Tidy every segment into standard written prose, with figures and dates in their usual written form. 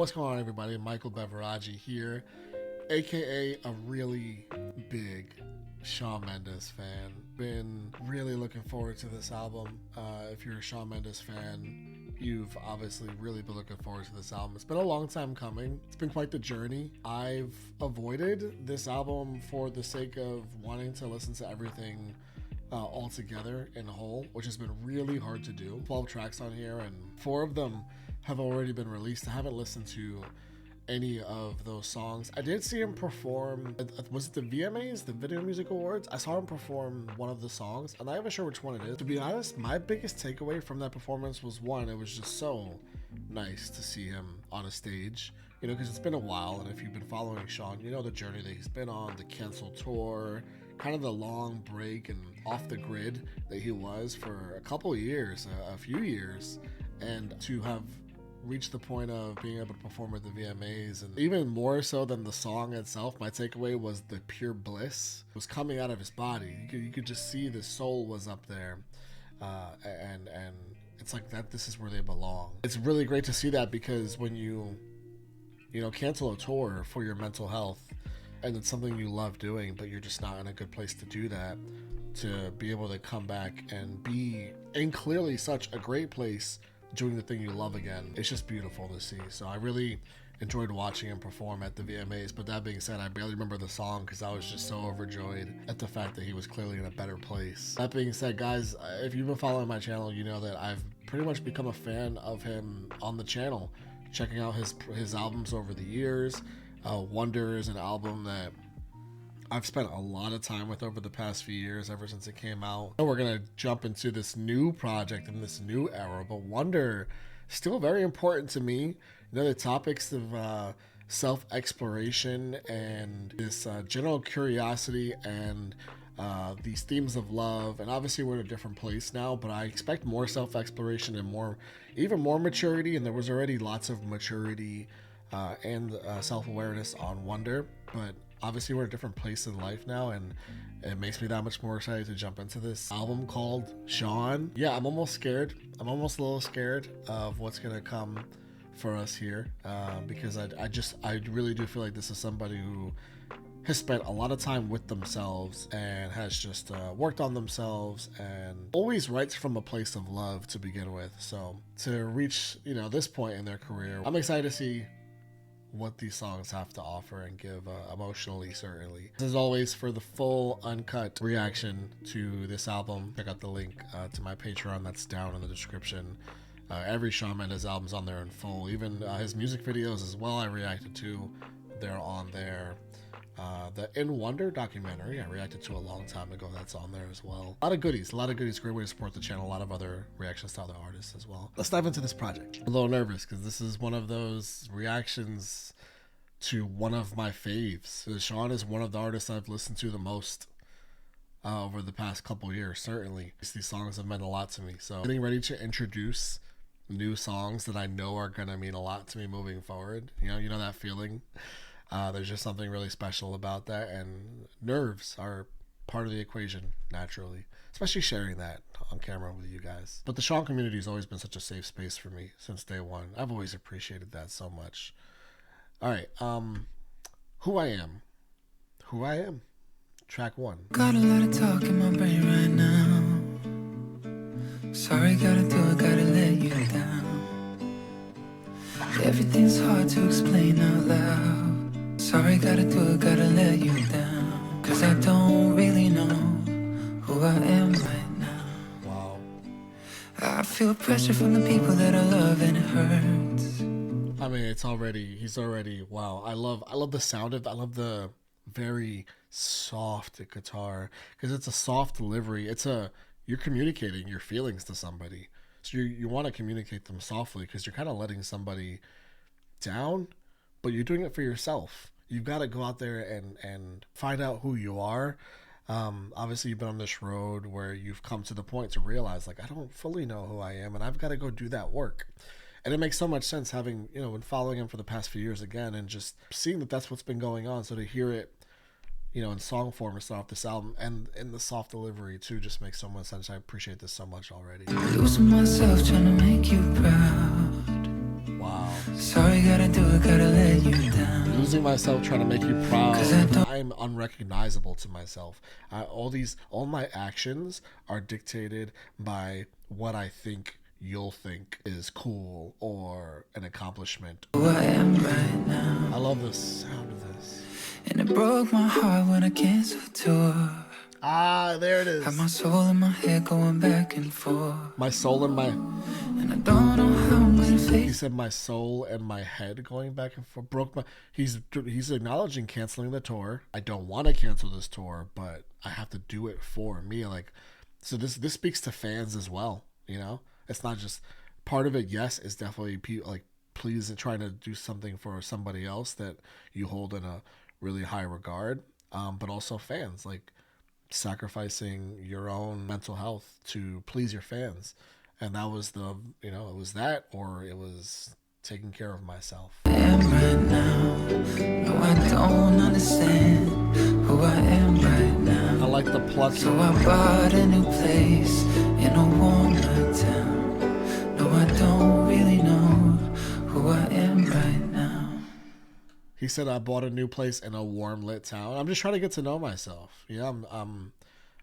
What's going on, everybody? Michael.Beveraggi here, aka a really big Shawn Mendes fan. Been really looking forward to this album. If you're a Shawn Mendes fan, you've obviously really been looking forward to this album. It's been a long time coming. It's been quite the journey. I've avoided this album for the sake of wanting to listen to everything all together in whole, which has been really hard to do. 12 tracks on here, and 4 of them have already been released. I haven't listened to any of those songs. I did see him perform, was it the VMAs, the Video Music Awards? I saw him perform one of the songs. I'm not even sure which one it is. To be honest, my biggest takeaway from that performance was, one, it was just so nice to see him on a stage, you know, because it's been a while, and if you've been following Shawn, you know the journey that he's been on, the canceled tour, kind of the long break and off the grid that he was for a couple of years, a few years, and to have reached the point of being able to perform at the VMAs, and even more so than the song itself, my takeaway was the pure bliss was coming out of his body. You could just see the soul was up there, and it's like that. This is where they belong. It's really great to see that, because when you cancel a tour for your mental health, and it's something you love doing, but you're just not in a good place to do that, to be able to come back and be in clearly such a great place doing the thing you love again, it's just beautiful to see. So I really enjoyed watching him perform at the VMAs. But that being said, I barely remember the song because I was just so overjoyed at the fact that he was clearly in a better place. That being said, guys, if you've been following my channel, you know that I've pretty much become a fan of him on the channel, checking out his albums over the years. Wonder is an album that I've spent a lot of time with over the past few years, ever since it came out. We're gonna jump into this new project in this new era, but Wonder still very important to me. You know, the topics of self-exploration and this general curiosity, and these themes of love. And obviously we're in a different place now, but I expect more self-exploration and even more maturity, and there was already lots of maturity and self-awareness on Wonder, but obviously we're in a different place in life now, and it makes me that much more excited to jump into this album called Shawn. Yeah, I'm almost scared. I'm almost a little scared of what's gonna come for us here, because I really do feel like this is somebody who has spent a lot of time with themselves and has just worked on themselves, and always writes from a place of love to begin with. So to reach this point in their career, I'm excited to see what these songs have to offer and give emotionally, certainly. As always, for the full uncut reaction to this album, check out the link to my Patreon that's down in the description. Every Shawn Mendes album's on there in full, even his music videos as well I reacted to, they're on there. The In Wonder documentary I reacted to a long time ago, that's on there as well. A lot of goodies, great way to support the channel, a lot of other reactions to other artists as well. Let's dive into this project. I'm a little nervous because this is one of those reactions to one of my faves. Shawn is one of the artists I've listened to the most over the past couple years, certainly. These songs have meant a lot to me, so getting ready to introduce new songs that I know are gonna mean a lot to me moving forward. You know that feeling. There's just something really special about that, and nerves are part of the equation naturally, especially sharing that on camera with you guys. But the Shawn community has always been such a safe space for me since day one. I've always appreciated that so much. All right, Who I Am, track 1. Got a lot of talk in my brain right now. Sorry, gotta do it, gotta let you down. Everything's hard to explain out loud. Sorry, gotta do it, gotta let you down. Cause I don't really know who I am right now. Wow. I feel pressure from the people that I love, and it hurts. I mean, he's already, wow. I love the sound of, I love the very soft guitar, because it's a soft delivery. You're communicating your feelings to somebody. So you want to communicate them softly, because you're kind of letting somebody down, but you're doing it for yourself. You've got to go out there and find out who you are. Obviously, you've been on this road where you've come to the point to realize, like, I don't fully know who I am, and I've got to go do that work. And it makes so much sense, having, been following him for the past few years again, and just seeing that that's what's been going on. So to hear it, in song form to start off this album, and in the soft delivery too, just makes so much sense. I appreciate this so much already. Losing myself trying to make you proud. Wow. Sorry, gotta do it, gotta let you down. Losing myself trying to make you proud. I'm unrecognizable to myself. All my actions are dictated by what I think you'll think is cool or an accomplishment. Who I am right now. I love the sound of this. And it broke my heart when I canceled tour. Ah, there it is. Had my soul and my head going back and forth. My soul and my... And I don't know how I'm gonna face. He said my soul and my head going back and forth. Broke my... He's acknowledging canceling the tour. I don't want to cancel this tour, but I have to do it for me. Like, so this speaks to fans as well, you know? It's not just... Part of it, yes, is definitely like pleasing, trying to do something for somebody else that you hold in a really high regard, but also fans, like sacrificing your own mental health to please your fans. And that was it was that, or it was taking care of myself. I am right now. No, I don't understand who I am right now. I like the pluck. So I bought a new place in a warmer town. No, I don't really know who I am right now. He said, I bought a new place in a warm lit town. I'm just trying to get to know myself. Yeah, I'm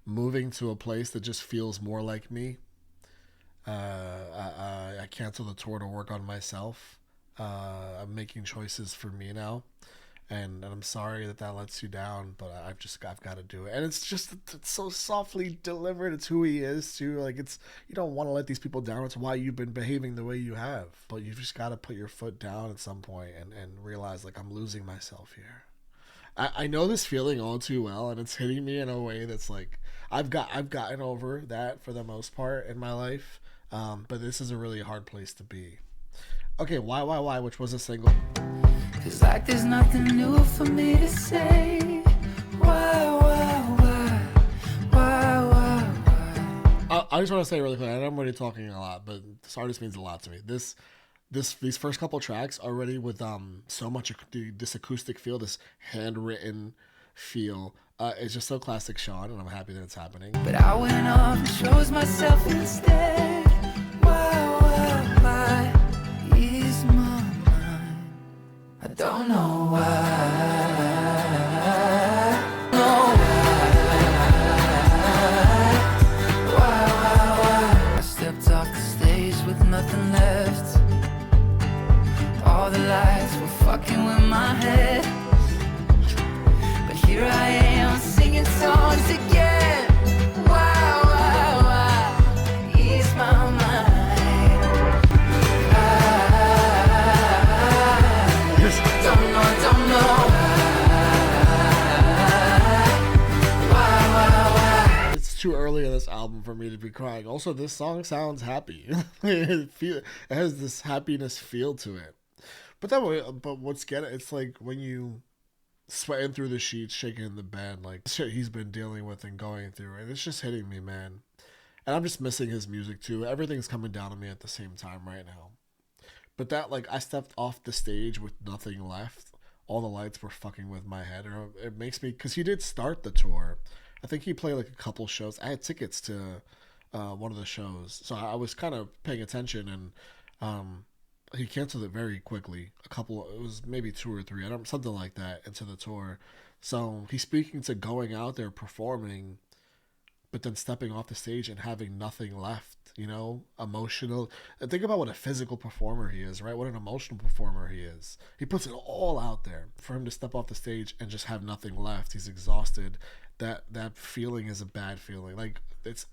moving to a place that just feels more like me. I canceled the tour to work on myself. I'm making choices for me now. And I'm sorry that lets you down, but I've got to do it. And it's so softly delivered. It's who he is too. Like, you don't want to let these people down. It's why you've been behaving the way you have. But you've just got to put your foot down at some point and realize, like, I'm losing myself here. I know this feeling all too well, and it's hitting me in a way that's like, I've gotten over that for the most part in my life. But this is a really hard place to be. Okay, Why, which was a single. It's like there's nothing new for me to say. Why? I just want to say really quick, I know I'm already talking a lot, but this artist means a lot to me. These first couple tracks already with so much this acoustic feel, this handwritten feel. It's just so classic Shawn, and I'm happy that it's happening. But I went off and chose myself instead. Why is my mind? I don't know why. I stepped off the stage with nothing left. All the lights were fucking with my head. But here I am singing songs again. Why ease my mind? Don't know. It's too early in this album for me to be crying. Also, this song sounds happy. It has this happiness feel to it. But what's getting it's like when you sweating through the sheets, shaking in the bed, like shit he's been dealing with and going through, and it's just hitting me, man. And I'm just missing his music too. Everything's coming down on me at the same time right now. But that, like, I stepped off the stage with nothing left. All the lights were fucking with my head. Or it makes me, because he did start the tour. I think he played like a couple shows. I had tickets to one of the shows, so I was kind of paying attention, and he canceled it very quickly. It was maybe 2 or 3, something like that, into the tour. So he's speaking to going out there performing, but then stepping off the stage and having nothing left. You know, emotional. And think about what a physical performer he is, right? What an emotional performer he is. He puts it all out there. For him to step off the stage and just have nothing left, he's exhausted. That feeling is a bad feeling. Like, it's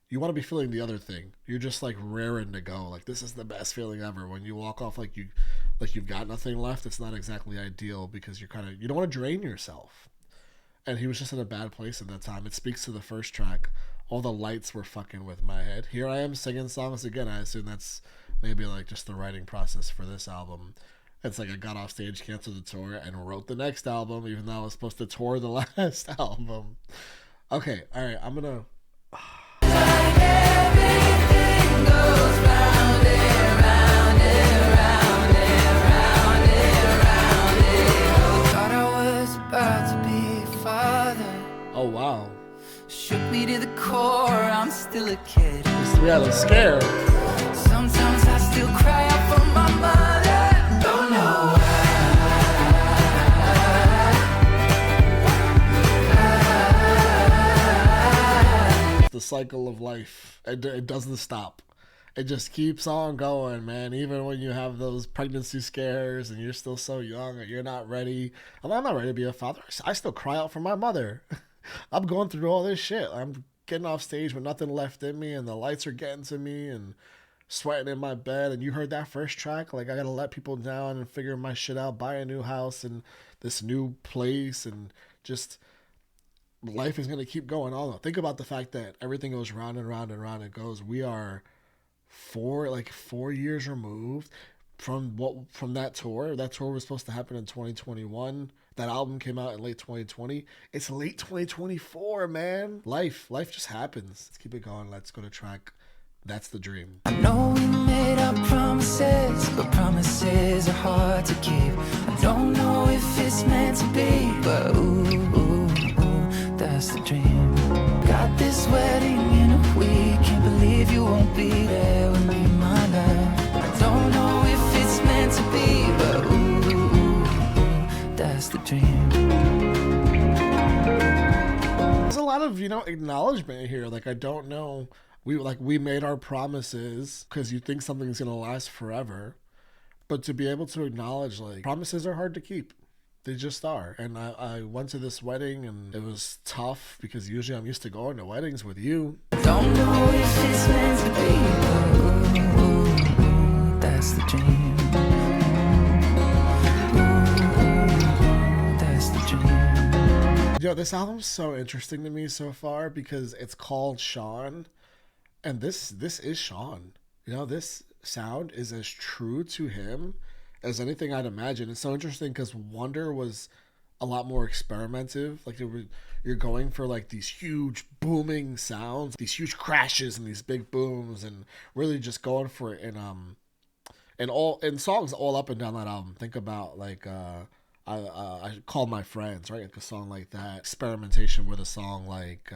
you want to be feeling the other thing. You're just like raring to go. Like, this is the best feeling ever. When you walk off like you've got nothing left, it's not exactly ideal because you don't want to drain yourself. And he was just in a bad place at that time. It speaks to the first track. All the lights were fucking with my head. Here I am singing songs again. I assume that's maybe like just the writing process for this album. It's like I got off stage, canceled the tour, and wrote the next album, even though I was supposed to tour the last album. Okay, all right, I'm gonna. Like everything goes round and round and round and round and round and thought I was about to be a father. Oh wow. Shook me to the core, I'm still a kid. Yeah, I'm scared. Sometimes I still cry out for my mom. cycle of life. It doesn't stop. It just keeps on going, man. Even when you have those pregnancy scares and you're still so young and you're not ready. I'm not ready to be a father. I still cry out for my mother. I'm going through all this shit. I'm getting off stage with nothing left in me, and the lights are getting to me, and sweating in my bed. And you heard that first track, like I gotta let people down and figure my shit out, buy a new house and this new place, and just life is gonna keep going on. Think about the fact that everything goes round and round and round it goes. We are 4 years removed from that tour. That tour was supposed to happen in 2021. That album came out in late 2020. It's late 2024, man. Life just happens. Let's keep it going. Let's go to track That's the Dream. I know we made our promises, but promises are hard to keep. I don't know if it's meant to be, but ooh, that's the dream. Got this wedding in a week, can't believe you won't be there with me, my love. I don't know if it's meant to be, but ooh, that's the dream. There's a lot of, acknowledgement here. Like, I don't know. We made our promises because you think something's going to last forever. But to be able to acknowledge, like, promises are hard to keep. They just are. And I went to this wedding and it was tough because usually I'm used to going to weddings with you. Don't know if it's meant to be, but ooh, that's the dream. Ooh, that's the dream. This album's so interesting to me so far because it's called Shawn. And this is Shawn. This sound is as true to him as anything I'd imagine. It's so interesting because Wonder was a lot more experimentative. Like you're going for like these huge booming sounds, these huge crashes and these big booms, and really just going for it in songs all up and down that album. Think about like I Call My Friends, right? Like a song like that. Experimentation with a song like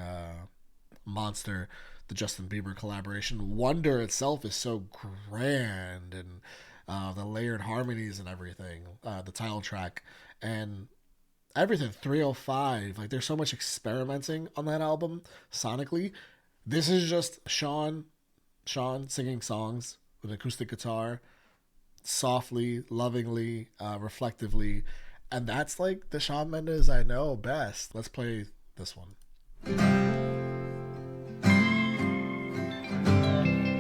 Monster, the Justin Bieber collaboration. Wonder itself is so grand, and the layered harmonies and everything, the title track and everything. 305, like there's so much experimenting on that album sonically. This is just Shawn singing songs with acoustic guitar, softly, lovingly, reflectively, and that's like the Shawn Mendes I know best. Let's play this one.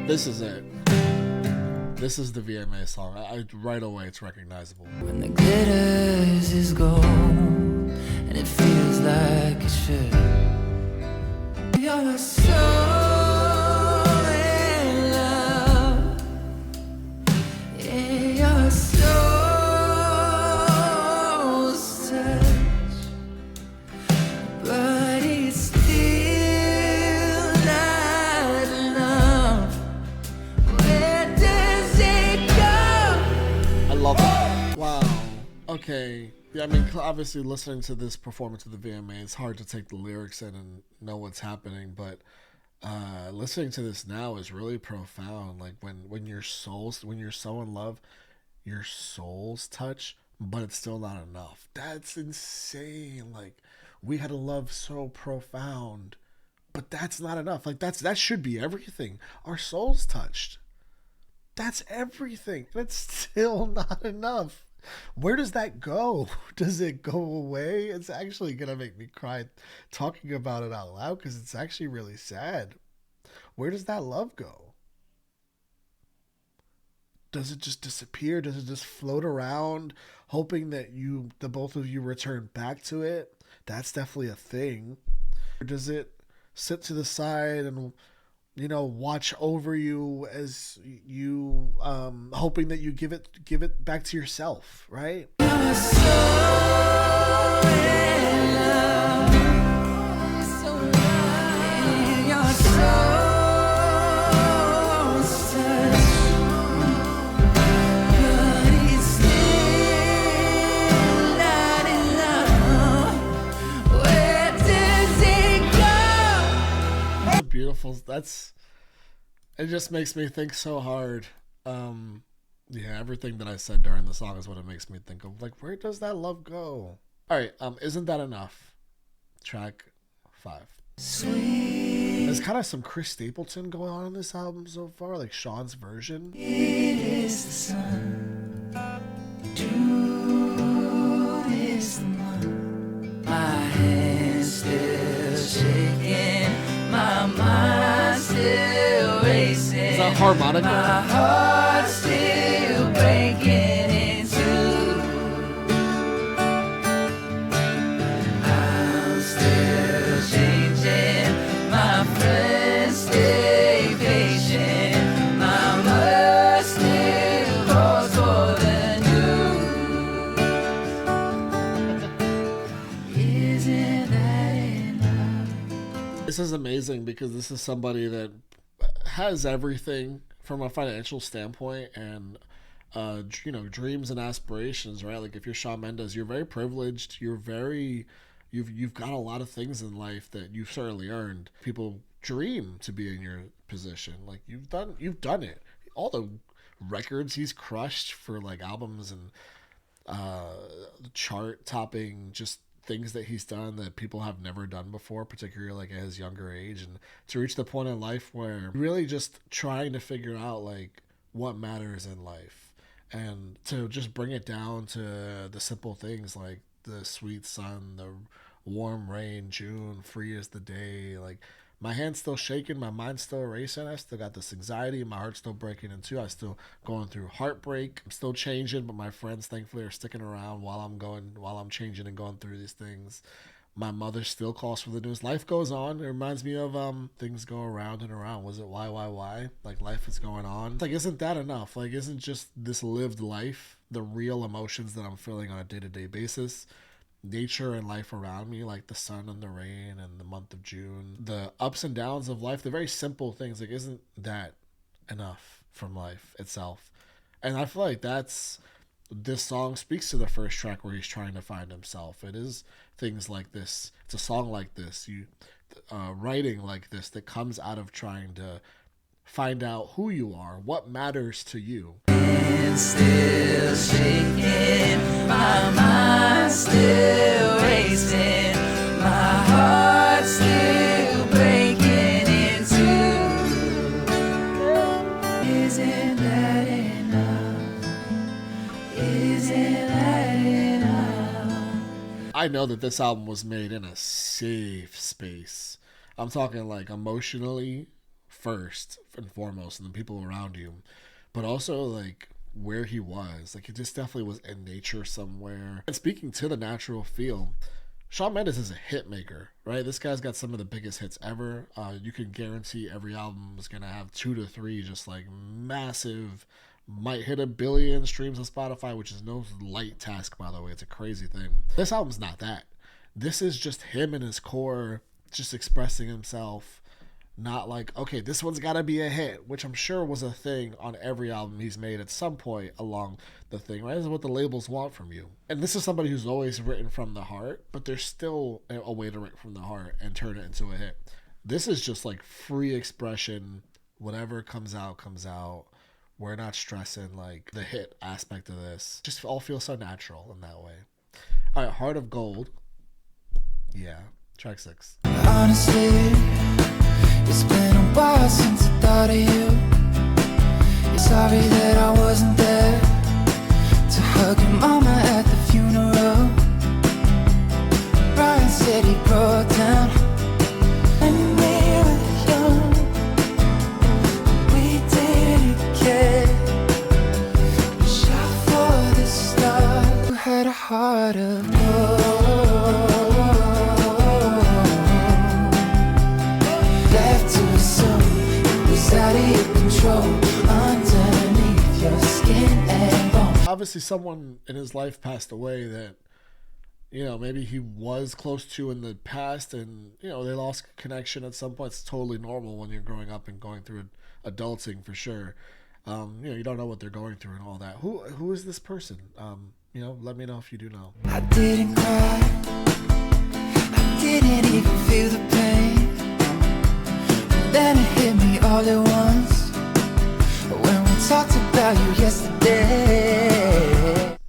This is it. This is the VMA song. Right away, it's recognizable. When the glitters is gold and it feels like it should. You're so in love. Yeah, you're so touched, but it's still not enough. Where does it go? I love it. Wow. Okay. Yeah, I mean, obviously listening to this performance of the VMA, it's hard to take the lyrics in and know what's happening, but listening to this now is really profound. Like when you're so in love, your souls touch, but it's still not enough. That's insane. Like, we had a love so profound, but that's not enough. Like that should be everything. Our souls touched. That's everything. That's still not enough. Where does that go? Does it go away? It's actually gonna make me cry talking about it out loud because it's actually really sad. Where does that love go? Does it just disappear? Does it just float around, hoping that the both of you return back to it? That's definitely a thing. Or does it sit to the side and watch over you as you hoping that you give it back to yourself, right? You're so in love. You're so beautiful. It just makes me think so hard. Everything that I said during the song is what it makes me think of. Like, where does that love go? All right, Isn't That Enough? Track 5. Sweet There's kind of some Chris Stapleton going on in this album so far, like Shawn's version. It is the sun. June is the month. My hands still shaking. My mind still racing. Is that harmonica? My heart still breaking in two. I'm still changing. My friends stay patient. My mother still calls for the news. Isn't that enough? This is amazing because this is somebody that has everything from a financial standpoint and dreams and aspirations, right? Like if you're Shawn Mendes, you're very privileged. You've got a lot of things in life that you've certainly earned. People dream to be in your position. Like you've done it. All the records he's crushed for like albums and chart topping, just things that he's done that people have never done before, particularly like at his younger age, and to reach the point in life where really just trying to figure out like what matters in life and to just bring it down to the simple things like the sweet sun, the warm rain, June, free as the day. Like my hand's still shaking, my mind's still racing. I still got this anxiety, my heart's still breaking in two. I'm still going through heartbreak. I'm still changing, but my friends thankfully are sticking around while I'm changing and going through these things. My mother still calls for the news. Life goes on. It reminds me of things go around and around. Was it why? Like life is going on. It's like, isn't that enough? Like, isn't just this lived life the real emotions that I'm feeling on a day-to-day basis? Nature and life around me, like the sun and the rain and the month of June, the ups and downs of life, the very simple things. Like, isn't that enough from life itself? And I feel like this song speaks to the first track where he's trying to find himself. It is things like this. It's a song like this, writing like this that comes out of trying to find out who you are, what matters to you. And still shaking, my mind still racing, my heart still breaking in two. Isn't that enough? Isn't that enough? I know that this album was made in a safe space. I'm talking like emotionally first and foremost, and the people around you, but also like where he was. Like, he just definitely was in nature somewhere. And speaking to the natural feel, Shawn Mendes is a hit maker, right? This guy's got some of the biggest hits ever. You can guarantee every album is gonna have 2 to 3 just like massive, might hit 1 billion streams on Spotify, which is no light task, by the way. It's a crazy thing. This album's not that. This is just him and his core just expressing himself. Not like, okay, this one's got to be a hit, which I'm sure was a thing on every album he's made at some point along the thing, right? This is what the labels want from you. And this is somebody who's always written from the heart, but there's still a way to write from the heart and turn it into a hit. This is just like free expression. Whatever comes out, comes out. We're not stressing like the hit aspect of this. Just all feels so natural in that way. All right, Heart of Gold. Yeah, track 6. Honestly, it's been a while since I thought of you. You're sorry that I wasn't there to hug your mama at the funeral. Brian said he broke down when we were young. We didn't care. We shot for the stars. We had a heart of gold. Out of your control, underneath your skin and bone. Obviously someone in his life passed away that, you know, maybe he was close to in the past, and, you know, they lost connection at some point. It's totally normal when you're growing up and going through adulting, for sure. You don't know what they're going through and all that. Who is this person? Let me know if you do know. I didn't cry, I didn't even feel the pain. Then it hit me all at once when we talked about you yesterday.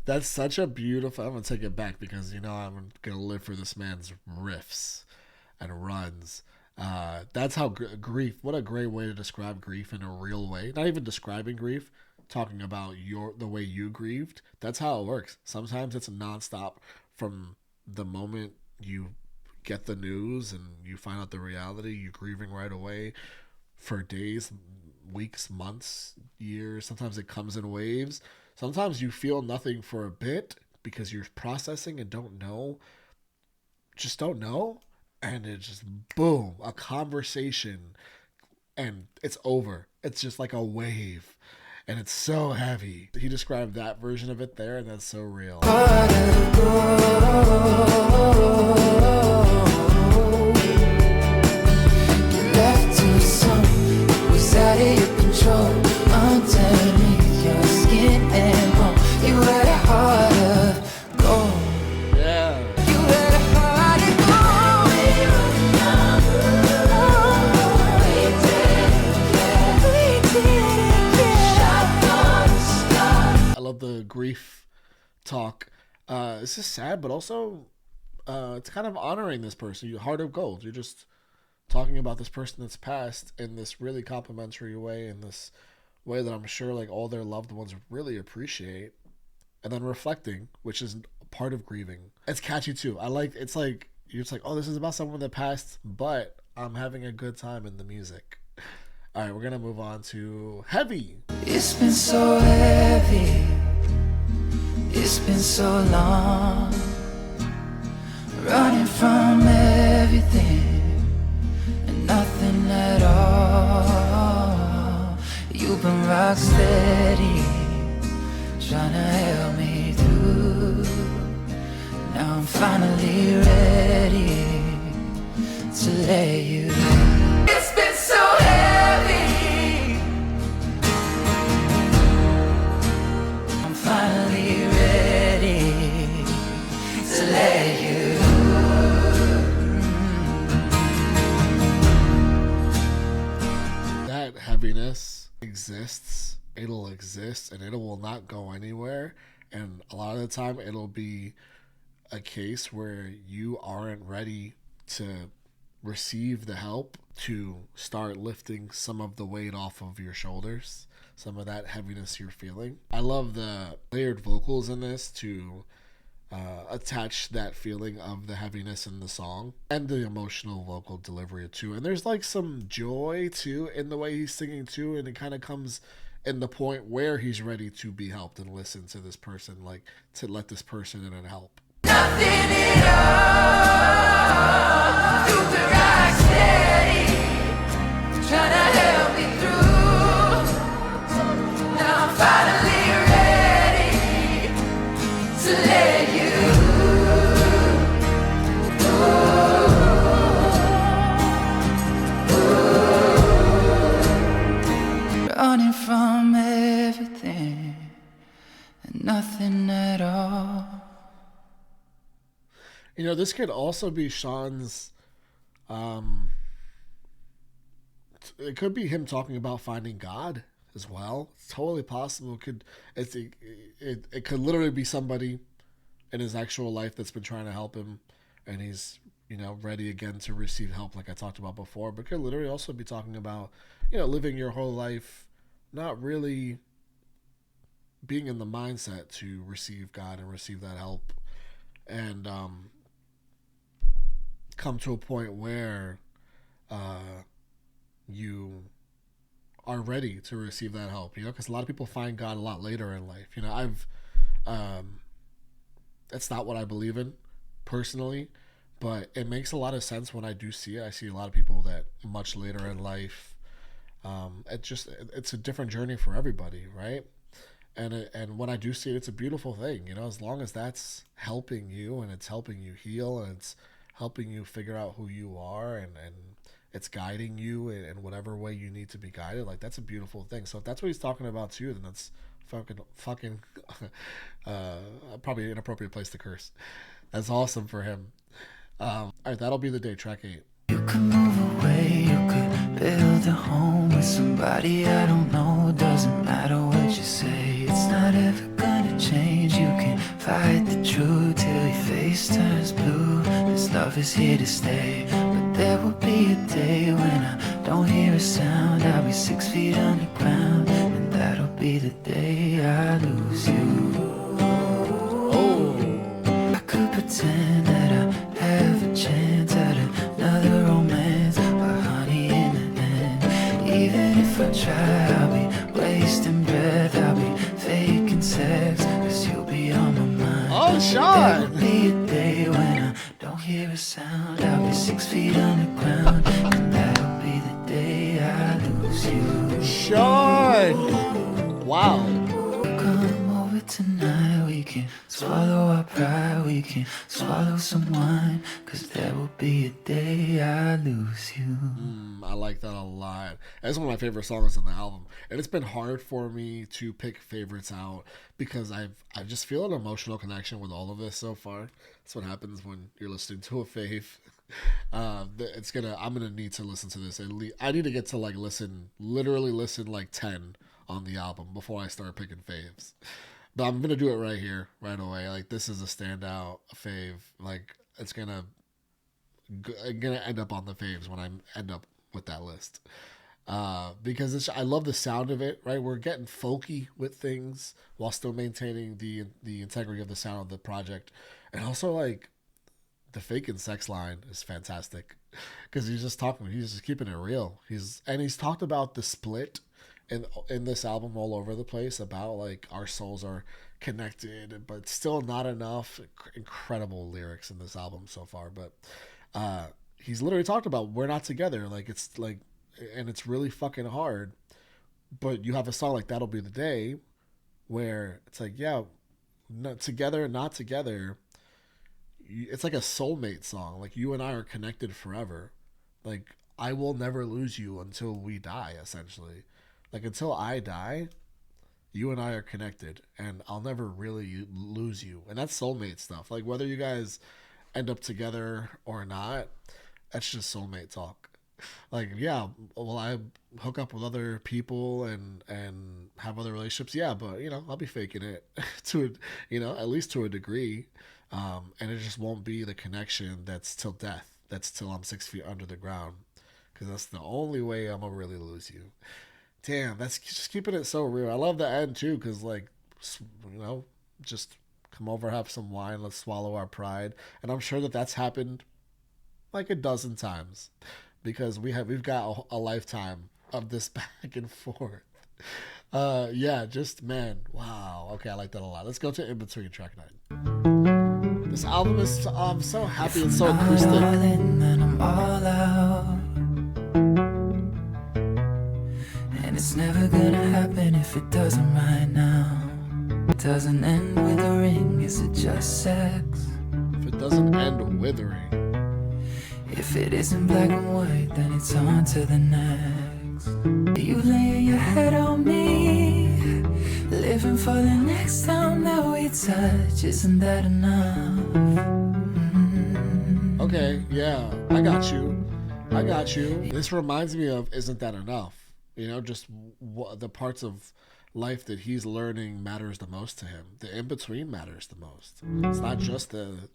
That's such a beautiful... I'm going to take it back because, I'm going to live for this man's riffs and runs. That's how grief. What a great way to describe grief in a real way. Not even describing grief, talking about the way you grieved. That's how it works. Sometimes it's nonstop from the moment you get the news and you find out the reality. You're grieving right away for days, weeks, months, years. Sometimes it comes in waves. Sometimes you feel nothing for a bit because you're processing and don't know, and it just boom, a conversation, and it's over. It's just like a wave, and it's so heavy. He described that version of it there, and that's so real. Underneath your skin and bone, you had a heart of gold. Yeah. You had a heart of gold. We didn't care. I love the grief talk. This is sad, but also it's kind of honoring this person. You heart of gold. You're just talking about this person that's passed in this really complimentary way, in this way that I'm sure like all their loved ones really appreciate, and then reflecting, which is part of grieving. It's catchy too. It's like you're just like, oh, this is about someone that passed, but I'm having a good time in the music. All right, we're gonna move on to Heavy. It's been so heavy, it's been so long, running from everything and nothing at all. You've been rock steady, trying to help me through. Now I'm finally ready to let you. It's been so heavy, I'm finally ready to let you. That heaviness exists. It'll exist, and it will not go anywhere. And a lot of the time, it'll be a case where you aren't ready to receive the help to start lifting some of the weight off of your shoulders, some of that heaviness you're feeling. I love the layered vocals in this to attach that feeling of the heaviness in the song, and the emotional vocal delivery too. And there's like some joy too in the way he's singing too, and it kind of comes in the point where he's ready to be helped and listen to this person, like to let this person in and help. Nothing at all. You've been rock steady, trying to help me through. Now I'm finally ready to let you. Running from everything and nothing at all. You know, this could also be Shawn's. It could be him talking about finding God as well. It's totally possible. It could literally be somebody in his actual life that's been trying to help him, and he's ready again to receive help, like I talked about before. But could literally also be talking about living your whole life not really being in the mindset to receive God and receive that help, and come to a point where you are ready to receive that help, because a lot of people find God a lot later in life. That's not what I believe in personally, but it makes a lot of sense when I do see it. I see a lot of people that much later in life, it's a different journey for everybody, right? And when I do see it, it's a beautiful thing, as long as that's helping you and it's helping you heal and it's helping you figure out who you are, and it's guiding you in whatever way you need to be guided. Like, that's a beautiful thing. So if that's what he's talking about too, then that's fucking probably an inappropriate place to curse. That's awesome for him. All right, that'll be the day, track 8. You could move away, you could build a home with somebody I don't know. Doesn't matter what you say, it's not ever gonna change. You can fight the truth till your face turns blue. This love is here to stay, but there will be a day try, I'll be wasting breath, I'll be faking sex, cause you'll be on my mind. Oh, Shawn! There'll be a day when I don't hear a sound, I'll be 6 feet underground, and that'll be the day I lose you. Shawn! Wow. Come over tonight, we can swallow our pride, we can swallow some wine, cause there will be a day I lose you. I like that a lot. That's one of my favorite songs on the album, and it's been hard for me to pick favorites out because I just feel an emotional connection with all of this so far. That's what happens when you're listening to a fave. I'm gonna need to listen to this. I need to get to literally listen like 10 on the album before I start picking faves. But I'm gonna do it right here, right away. Like, this is a standout fave. Like, it's gonna end up on the faves when I end up with that list, because I love the sound of it. Right, we're getting folky with things while still maintaining the integrity of the sound of the project, and also like the faking sex line is fantastic because he's just keeping it real. He's talked about the split in this album all over the place, about like our souls are connected but still not enough. Incredible lyrics in this album so far, but he's literally talked about we're not together, like it's like, and it's really fucking hard, but you have a song like That'll Be the Day where it's like, yeah, not together, not together. It's like a soulmate song. Like, you and I are connected forever. Like, I will never lose you until we die, essentially. Like, until I die, you and I are connected, and I'll never really lose you. And that's soulmate stuff. Like, whether you guys end up together or not, that's just soulmate talk. Like, yeah, will I hook up with other people and have other relationships? Yeah, but I'll be faking it to at least to a degree, and it just won't be the connection that's till death. That's till I'm 6 feet under the ground, because that's the only way I'm gonna really lose you. Damn, that's just keeping it so real. I love the end too, because just come over, have some wine, let's swallow our pride. And I'm sure that's happened like a dozen times, because we've got a lifetime of this back and forth. Man, wow. Okay, I like that a lot. Let's go to In Between, track 9. This album is, I'm so happy it's so acoustic. Then I'm all out. And it's never gonna happen if it doesn't right now. It doesn't end with a ring, is it just sex? If it doesn't end with a ring. If it isn't black and white, then it's on to the next. You lay your head on me, living for the next time that we touch. Isn't that enough? Okay, yeah, I got you. This reminds me of Isn't That Enough? Just the parts of life that he's learning matters the most to him. The in-between matters the most. It's not just the,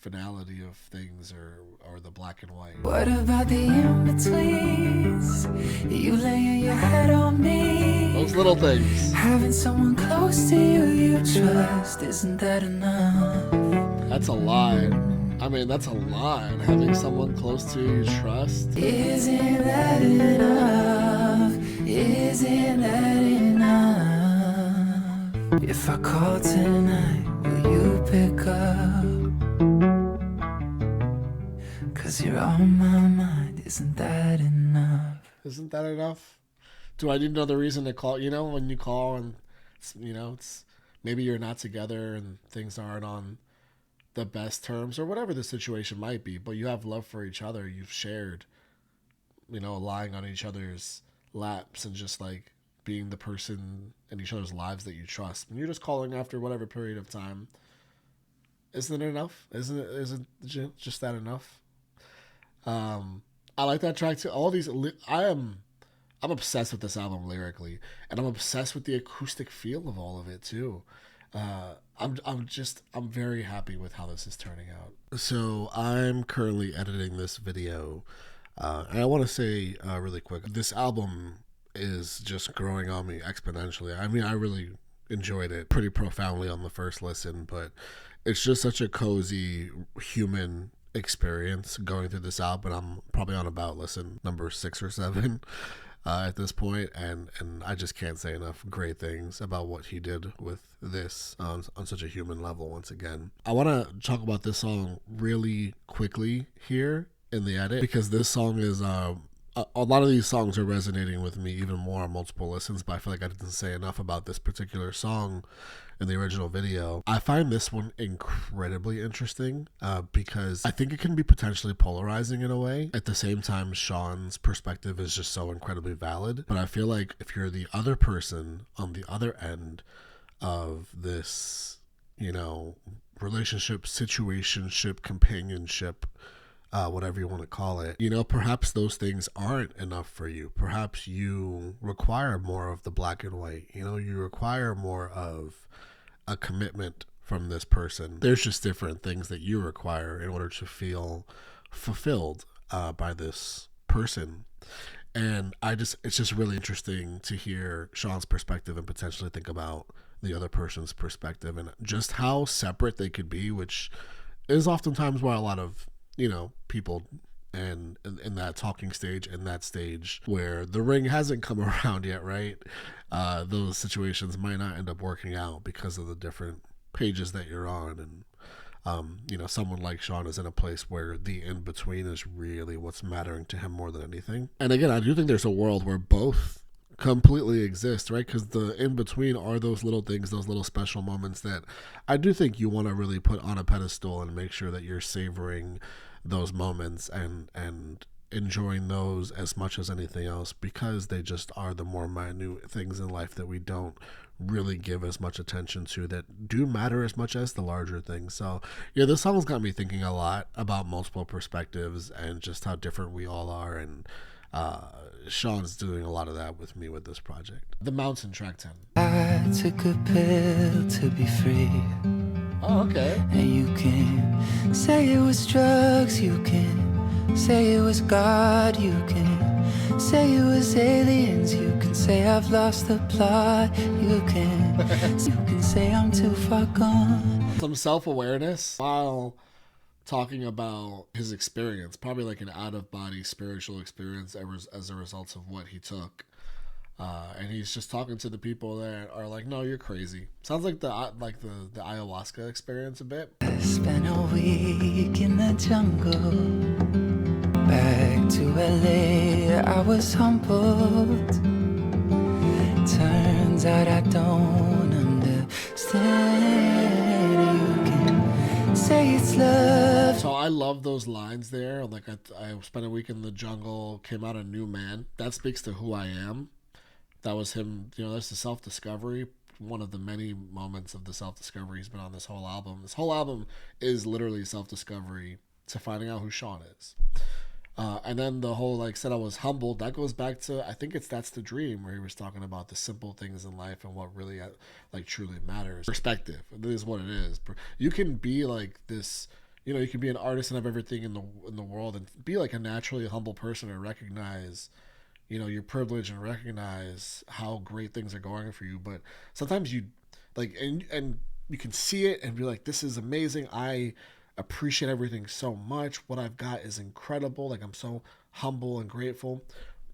finality of things or the black and white. What about the in-betweens? You laying your head on me. Those little things. Having someone close to you trust. Isn't that enough? That's a line. That's a line. Having someone close to you trust. Isn't that enough? Isn't that enough? If I call tonight, will you pick up? 'Cause you're on my mind. Isn't that enough? Isn't that enough? Do I need another reason to call? When you call and it's maybe you're not together and things aren't on the best terms or whatever the situation might be, but you have love for each other. You've shared, lying on each other's laps and just like being the person in each other's lives that you trust. And you're just calling after whatever period of time. Isn't it enough? Isn't just that enough? I like that track too. All these, I'm obsessed with this album lyrically, and I'm obsessed with the acoustic feel of all of it too. I'm very happy with how this is turning out. So I'm currently editing this video, and I want to say really quick, this album is just growing on me exponentially. I really enjoyed it pretty profoundly on the first listen, but it's just such a cozy human experience going through this album. I'm probably on about listen number 6 or 7. at this point, and I just can't say enough great things about what he did with this on such a human level. Once again, I want to talk about this song really quickly here in the edit, because this song is a lot of these songs are resonating with me even more on multiple listens, but I feel like I didn't say enough about this particular song in the original video. I find this one incredibly interesting because I think it can be potentially polarizing in a way. At the same time, Shawn's perspective is just so incredibly valid. But I feel like if you're the other person on the other end of this, you know, relationship, situationship, companionship, whatever you want to call it, you know, perhaps those things aren't enough for you. Perhaps you require more of the black and white. You know, you require more of a commitment from this person. There's just different things that you require in order to feel fulfilled by this person. And it's just really interesting to hear Shawn's perspective and potentially think about the other person's perspective and just how separate they could be, which is oftentimes why a lot of, you know, people and in that talking stage, in that stage where the ring hasn't come around yet, right? Those situations might not end up working out because of the different pages that you're on. And, you know, someone like Shawn is in a place where the in-between is really what's mattering to him more than anything. And again, I do think there's a world where both completely exist, right? Because the in-between are those little things, those little special moments that I do think you want to really put on a pedestal and make sure that you're savoring those moments and enjoying those as much as anything else, because they just are the more minute things in life that we don't really give as much attention to, that do matter as much as the larger things. So yeah, this song's got me thinking a lot about multiple perspectives and just how different we all are, and Shawn's doing a lot of that with me with this project. The Mountain, track 10. I took a pill to be free. Oh, okay. And you can say it was drugs, you can say it was God, you can say it was aliens, you can say I've lost the plot, you can say I'm too far gone. Some self-awareness while talking about his experience, probably like an out-of-body spiritual experience as a result of what he took. And he's just talking to the people that are like, no, you're crazy. Sounds like the ayahuasca experience a bit. I spent a week in the jungle. Back to LA, I was humbled. Turns out I don't understand. You can say it's love. So I love those lines there. Like, I spent a week in the jungle, came out a new man. That speaks to who I am. That was him, you know, that's the self-discovery. One of the many moments of the self-discovery he's been on this whole album. This whole album is literally self-discovery to finding out who Shawn is. And then the whole, like, said I was humbled, that goes back to, I think That's the Dream, where he was talking about the simple things in life and what really, like, truly matters. Perspective, it is what it is. You can be, like, this, you know, you can be an artist and have everything in the world and be, like, a naturally humble person and recognize, you know, your privilege and recognize how great things are going for you. But sometimes you, like, and you can see it and be like, this is amazing. I appreciate everything so much. What I've got is incredible. Like, I'm so humble and grateful.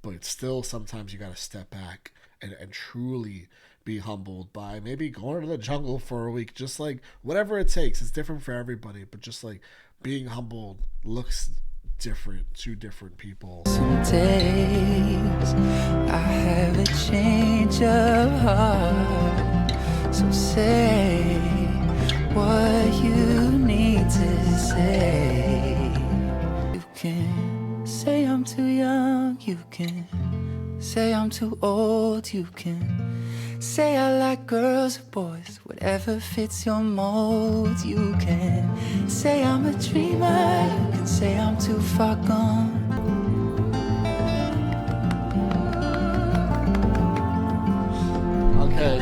But still, sometimes you got to step back and truly be humbled by maybe going to the jungle for a week. Just like whatever it takes. It's different for everybody. But just like being humbled looks different to different people. Some days I have a change of heart. So say what you need to say. You can say I'm too young, you can say I'm too old, you can say I like girls or boys, whatever fits your mold. You can say I'm a dreamer, you can say I'm too far gone. Okay.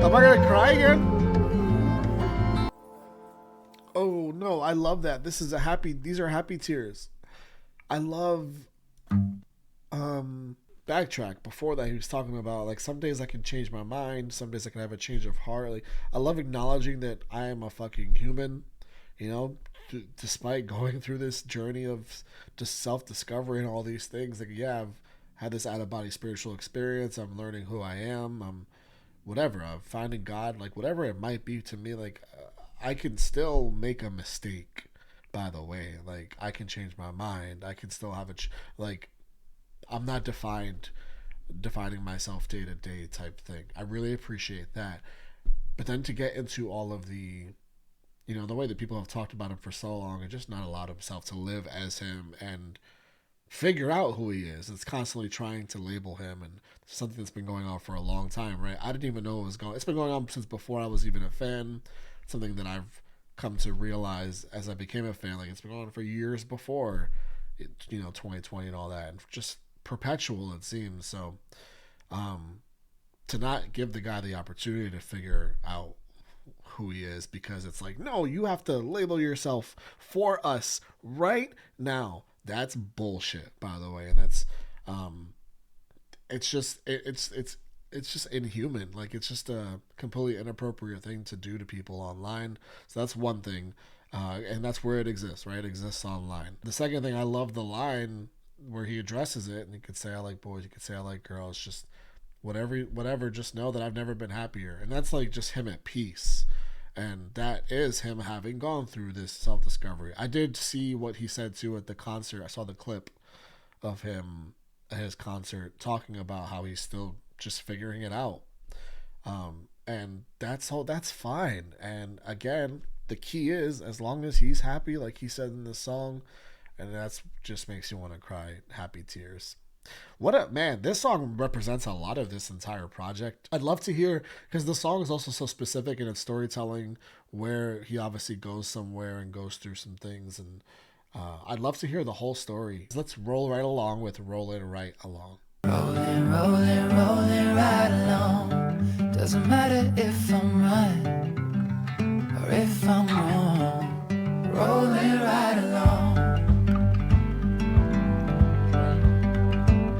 Am I gonna cry again? Oh no, I love that. These are happy tears. I love backtrack. Before that, he was talking about, like, some days I can change my mind, some days I can have a change of heart. Like, I love acknowledging that I am a fucking human, you know, despite going through this journey of just self-discovery and all these things. Like, yeah, I've had this out of body spiritual experience. I'm learning who I am. I'm whatever. I'm finding God, like whatever it might be to me. Like I can still make a mistake. By the way, like I can change my mind. I can still have like I'm not defining myself day to day type thing. I really appreciate that. But then to get into all of the, the way that people have talked about him for so long and just not allowed himself to live as him and figure out who he is. It's constantly trying to label him, and something that's been going on for a long time, right? I didn't even know it was going. It's been going on since before I was even a fan. Something that I've come to realize as I became a fan. Like it's been going on for years before, 2020 and all that, and just perpetual it seems. So, to not give the guy the opportunity to figure out who he is, because it's like, no, you have to label yourself for us right now. That's bullshit, by the way, and that's it's just inhuman. Like it's just a completely inappropriate thing to do to people online. So that's one thing, and that's where it exists, right? It exists online. The second thing, I love the line where he addresses it, and he could say I like boys, you could say I like girls, just whatever. Just know that I've never been happier, and that's like just him at peace. And that is him having gone through this self-discovery. I did see what he said too at the concert. I saw the clip of him at his concert talking about how he's still just figuring it out. And that's fine. And again, the key is as long as he's happy, like he said in the song, and that's just makes you want to cry happy tears. What a man, this song represents a lot of this entire project. I'd love to hear, because the song is also so specific in its storytelling, where he obviously goes somewhere and goes through some things, and I'd love to hear the whole story. Let's roll right along with Rollin' Right Along. Rolling, rolling, rolling right along. Doesn't matter if I'm right or if I'm wrong. Rolling right along.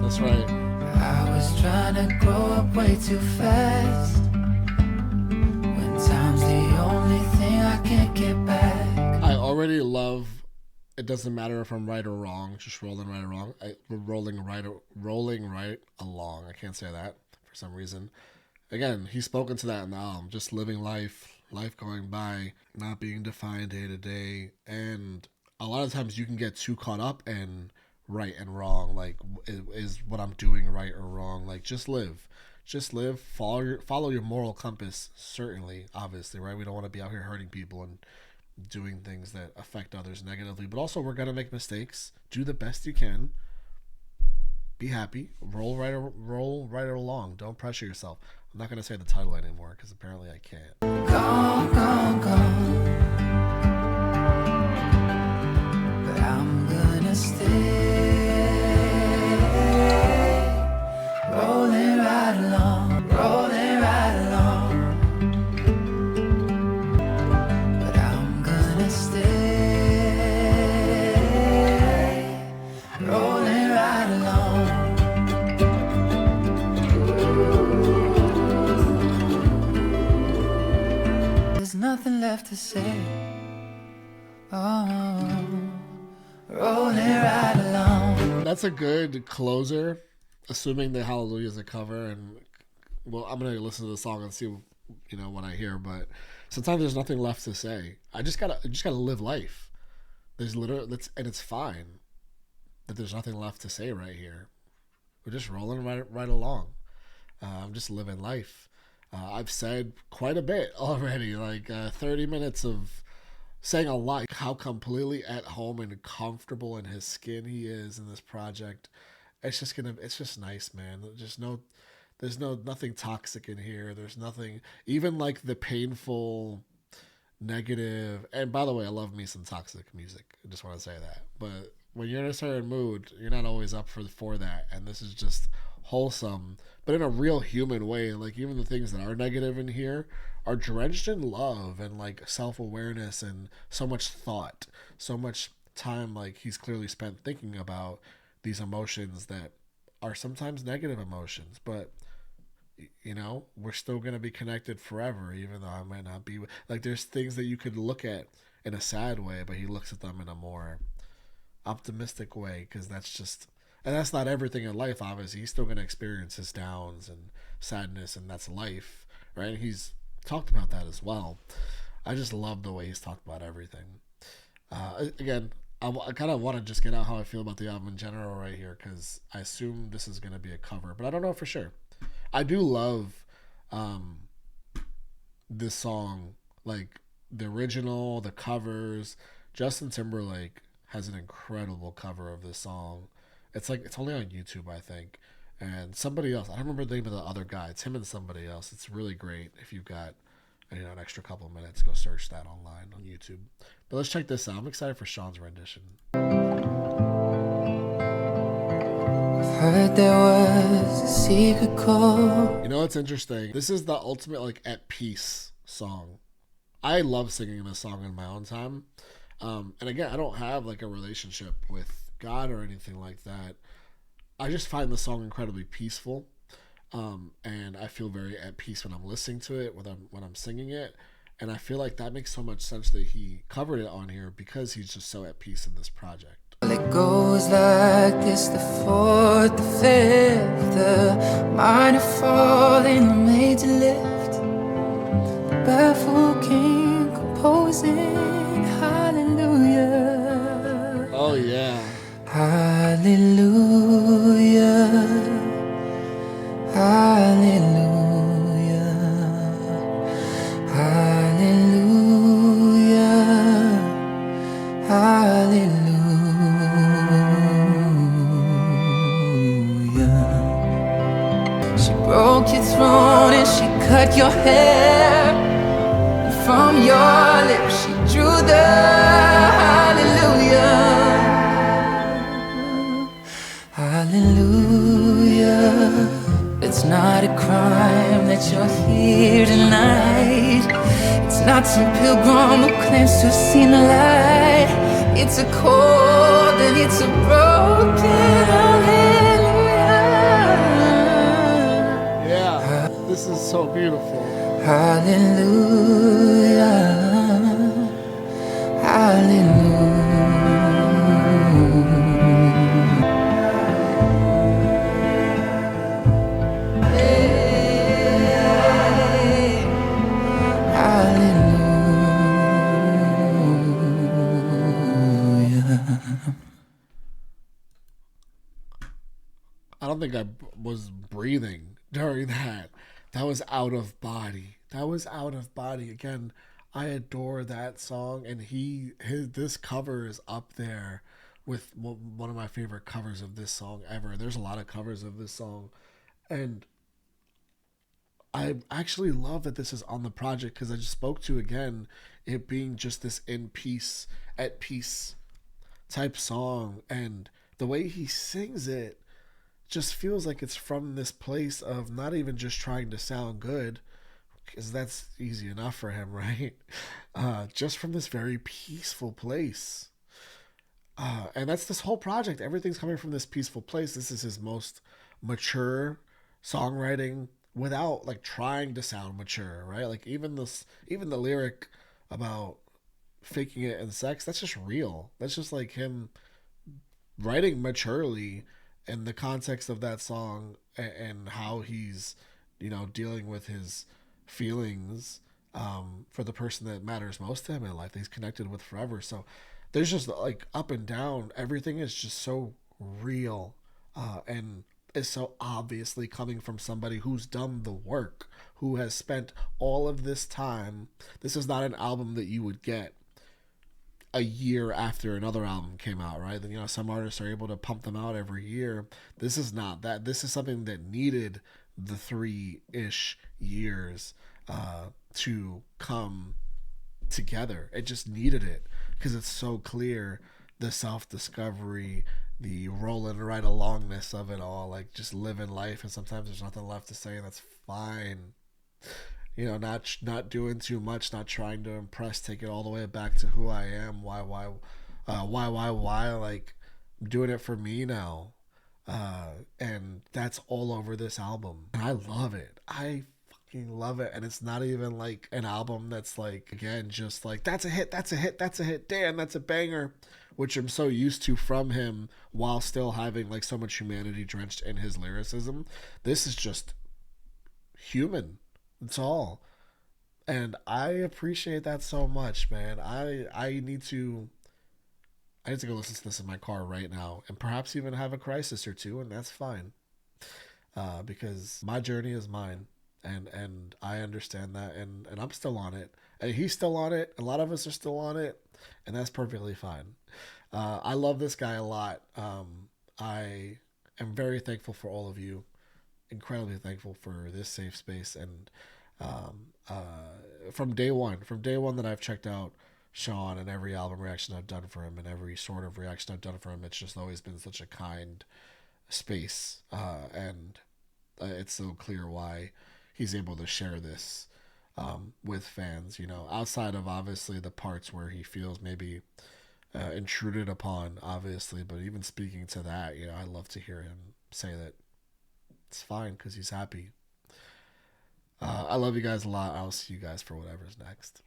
That's right. I was trying to grow up way too fast. When time's the only thing I can't get back. I already love it doesn't matter if I'm right or wrong, just rolling right or wrong. Rolling right along. I can't say that for some reason. Again, he's spoken to that in the album. Just living life going by, not being defined day to day. And a lot of times you can get too caught up in right and wrong. Like, is what I'm doing right or wrong? Like, just live. Follow your moral compass, certainly, obviously, right? We don't want to be out here hurting people and doing things that affect others negatively, but also we're gonna make mistakes. Do the best you can. Be happy. Roll right along. Don't pressure yourself. I'm not gonna say the title anymore because apparently I can't. Gone, gone, gone. But I'm gonna stay. Rolling right along. Rolling right along. Nothing left to say. Oh, rolling right along. That's a good closer, assuming that Hallelujah is a cover. And well, I'm gonna listen to the song and see, what I hear. But sometimes there's nothing left to say. I just gotta live life. There's and it's fine that there's nothing left to say right here. We're just rolling right along. I'm just living life. I've said quite a bit already, like 30 minutes of saying a lot, how completely at home and comfortable in his skin he is in this project. It's just nice, man. There's nothing toxic in here. There's nothing, even like the painful, negative, and by the way, I love me some toxic music. I just want to say that. But when you're in a certain mood, you're not always up for that, and this is just wholesome, but in a real human way. Like even the things that are negative in here are drenched in love and like self-awareness and so much thought, so much time like he's clearly spent thinking about these emotions that are sometimes negative emotions, but we're still going to be connected forever, even though I might not be. Like there's things that you could look at in a sad way, but he looks at them in a more optimistic way, because that's just And that's not everything in life, obviously. He's still going to experience his downs and sadness, and that's life, right? He's talked about that as well. I just love the way he's talked about everything. Again, I kind of want to just get out how I feel about the album in general right here because I assume this is going to be a cover, but I don't know for sure. I do love um, this song, like the original, the covers. Justin Timberlake has an incredible cover of this song. It's only on YouTube, I think. And somebody else, I don't remember the name of the other guy. It's him and somebody else. It's really great. If you've got an extra couple of minutes, go search that online on YouTube. But let's check this out. I'm excited for Shawn's rendition. Heard there was a secret chord. You know what's interesting? This is the ultimate like at peace song. I love singing this song in my own time. And again, I don't have like a relationship with God or anything like that. I just find the song incredibly peaceful. And I feel very at peace when I'm listening to it, when I'm singing it. And I feel like that makes so much sense that he covered it on here because he's just so at peace in this project. Well, it goes like this: the fourth, the fifth, the minor falling, the major lift, the baffled king composing hallelujah. Oh yeah. Hallelujah, hallelujah, hallelujah, hallelujah. She broke your throne and she cut your hair, and from your lips she drew the hallelujah. Hallelujah. It's not a crime that you're here tonight. It's not some pilgrim who claims to have seen the light. It's a cold and it's a broken hallelujah. Yeah. This is so beautiful. Hallelujah. Hallelujah. I don't think I was breathing during that. That was out of body. That was out of body. Again, I adore that song, and this cover is up there with one of my favorite covers of this song ever. There's a lot of covers of this song, and I actually love that this is on the project because I just spoke to again it being just this in peace, at peace type song, and the way he sings it just feels like it's from this place of not even just trying to sound good, because that's easy enough for him, right? Just from this very peaceful place. And that's this whole project. Everything's coming from this peaceful place. This is his most mature songwriting without like trying to sound mature, right? Like even the lyric about faking it and sex, that's just real. That's just like him writing maturely in the context of that song and how he's, dealing with his feelings for the person that matters most to him in life that he's connected with forever. So there's just like up and down. Everything is just so real and is so obviously coming from somebody who's done the work, who has spent all of this time. This is not an album that you would get a year after another album came out, right? Then some artists are able to pump them out every year. This is not that. This is something that needed the 3-ish years to come together. It just needed it because it's so clear, the self-discovery, the rolling right alongness of it all, like just living life, and sometimes there's nothing left to say, and that's fine. Not doing too much, not trying to impress, take it all the way back to who I am. Why? Like, I'm doing it for me now, and that's all over this album, and I love it. I fucking love it. And it's not even like an album that's like, again, just like, that's a hit, that's a hit, that's a hit, damn, that's a banger, which I'm so used to from him, while still having like so much humanity drenched in his lyricism. This is just human. It's all. And I appreciate that so much, man. I need to go listen to this in my car right now, and perhaps even have a crisis or two, and that's fine. Because my journey is mine, and I understand that, and I'm still on it, and he's still on it. A lot of us are still on it, and that's perfectly fine. I love this guy a lot. I am very thankful for all of you, incredibly thankful for this safe space, and from day one that I've checked out Shawn, and every album reaction I've done for him, and every sort of reaction I've done for him, it's just always been such a kind space, and it's so clear why he's able to share this with fans. You know, outside of obviously the parts where he feels maybe intruded upon, obviously, but even speaking to that, you know, I love to hear him say that it's fine because he's happy. I love you guys a lot. I'll see you guys for whatever's next.